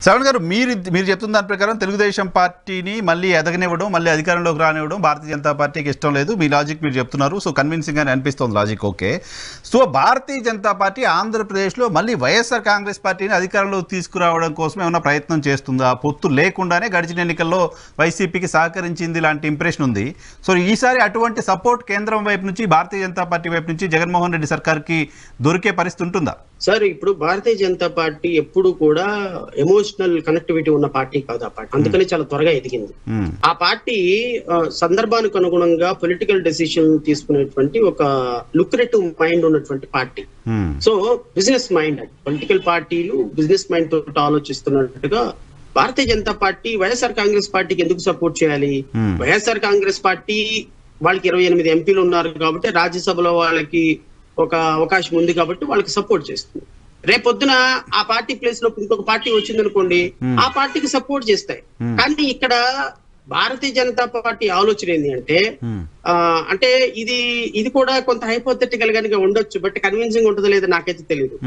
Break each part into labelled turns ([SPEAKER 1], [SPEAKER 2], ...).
[SPEAKER 1] శ్రవణ్ గారు, మీరు చెప్తున్న దాని ప్రకారం తెలుగుదేశం పార్టీని మళ్ళీ ఎదగనివ్వడం, మళ్ళీ అధికారంలోకి రానివ్వడం భారతీయ జనతా పార్టీకి ఇష్టం లేదు. మీ లాజిక్ మీరు చెప్తున్నారు. సో కన్విన్సింగ్ అని అనిపిస్తుంది logic. Okay. So Bharatiya Janata party ఆంధ్రప్రదేశ్లో మళ్ళీ వైఎస్ఆర్ కాంగ్రెస్ పార్టీని అధికారంలోకి తీసుకురావడం కోసం ఏమైనా ప్రయత్నం చేస్తుందా? పొత్తు లేకుండానే గడిచిన ఎన్నికల్లో వైసీపీకి సహకరించింది లాంటి ఇంప్రెషన్ ఉంది. సో ఈసారి అటువంటి సపోర్ట్ కేంద్రం వైపు నుంచి, భారతీయ జనతా పార్టీ వైపు నుంచి జగన్మోహన్ రెడ్డి సర్కార్కి దొరికే పరిస్థితి ఉంటుందా?
[SPEAKER 2] సార్, ఇప్పుడు భారతీయ జనతా పార్టీ ఎప్పుడు కూడా ఎమోషనల్ కనెక్టివిటీ ఉన్న పార్టీ కాదు. ఆ పార్టీ అందుకని చాలా త్వరగా ఎదిగింది. ఆ పార్టీ సందర్భానికి అనుగుణంగా పొలిటికల్ డెసిషన్ తీసుకునేటువంటి ఒక లుక్రేటివ్ మైండ్ ఉన్నటువంటి party. So business mind, political పార్టీలు బిజినెస్ మైండ్ తోటి ఆలోచిస్తున్నట్టుగా భారతీయ జనతా పార్టీ వైఎస్ఆర్ కాంగ్రెస్ పార్టీకి ఎందుకు సపోర్ట్ చేయాలి? వైఎస్ఆర్ కాంగ్రెస్ పార్టీ వాళ్ళకి 28 ఎంపీలు ఉన్నారు కాబట్టి, రాజ్యసభలో వాళ్ళకి ఒక అవకాశం ఉంది కాబట్టి వాళ్ళకి సపోర్ట్ చేస్తుంది. రేపొద్దున ఆ పార్టీ ప్లేస్ లో ఇంకొక పార్టీ వచ్చింది అనుకోండి, ఆ పార్టీకి సపోర్ట్ చేస్తాయి. కానీ ఇక్కడ భారతీయ జనతా పార్టీ ఆలోచన ఏంటి అంటే, అంటే ఇది కూడా కొంత హైపోథెటికల్ గానే ఉండొచ్చు, బట్ కన్విన్సింగ్ ఉంటుందో లేదో నాకైతే తెలియదు.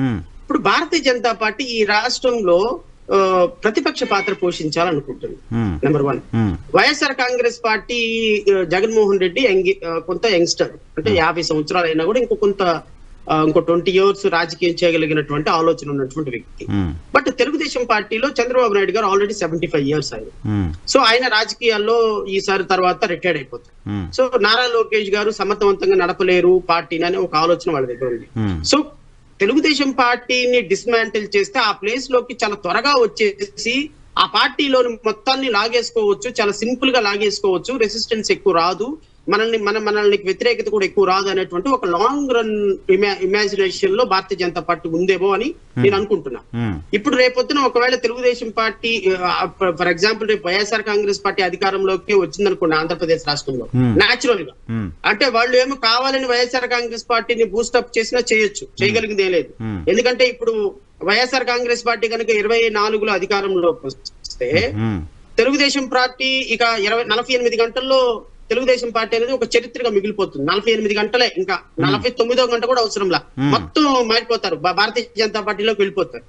[SPEAKER 2] ఇప్పుడు భారతీయ జనతా పార్టీ ఈ రాష్ట్రంలో ప్రతిపక్ష పాత్ర పోషించాలనుకుంటుంది. నెంబర్ 1. వైఎస్ఆర్ కాంగ్రెస్ పార్టీ జగన్మోహన్ రెడ్డి కొంత యంగ్స్టర్, అంటే 50 సంవత్సరాలు అయినా కూడా ఇంకో 20 ఇయర్స్ రాజకీయం చేయగలిగినటువంటి ఆలోచన ఉన్నటువంటి వ్యక్తి. బట్ తెలుగుదేశం పార్టీలో చంద్రబాబు నాయుడు గారు ఆల్రెడీ 75 ఇయర్స్ ఆయన. సో ఆయన రాజకీయాల్లో ఈసారి తర్వాత రిటైర్డ్ అయిపోతారు. సో నారా లోకేష్ గారు సమర్థవంతంగా నడపలేరు పార్టీని అనే ఒక ఆలోచన వాళ్ళ దగ్గర ఉంది. సో తెలుగుదేశం పార్టీని డిస్మాంటిల్ చేస్తే ఆ ప్లేస్ లోకి చాలా త్వరగా వచ్చేసి ఆ పార్టీలోని మొత్తాన్ని లాగేసుకోవచ్చు, చాలా సింపుల్ గా లాగేసుకోవచ్చు, రెసిస్టెన్స్ ఎక్కువ రాదు, మనల్ని వ్యతిరేకత కూడా ఎక్కువ రాదు అనేటువంటి ఒక లాంగ్ రన్ ఇమాజినేషన్ లో భారతీయ జనతా పార్టీ ఉందేమో అని నేను అనుకుంటున్నా. ఇప్పుడు రేపొద్దున ఒకవేళ తెలుగుదేశం పార్టీ, ఫర్ ఎగ్జాంపుల్ రేపు వైఎస్ఆర్ కాంగ్రెస్ పార్టీ అధికారంలోకి వచ్చిందనుకోండి ఆంధ్రప్రదేశ్ రాష్ట్రంలో, నేచురల్ గా అంటే వాళ్ళు ఏమో కావాలని వైఎస్ఆర్ కాంగ్రెస్ పార్టీని బూస్టప్ చేసినా చేయొచ్చు, చేయగలిగింది ఏం లేదు. ఎందుకంటే ఇప్పుడు వైఎస్ఆర్ కాంగ్రెస్ పార్టీ కనుక 24లో అధికారంలోకి వస్తే తెలుగుదేశం పార్టీ ఇక 48 గంటల్లో తెలుగుదేశం పార్టీ అనేది ఒక చరిత్రగా మిగిలిపోతుంది. 48 గంటలే, ఇంకా 49వ గంట కూడా అవసరంలా మొత్తం మారిపోతారు, భారతీయ జనతా పార్టీలోకి వెళ్ళిపోతారు.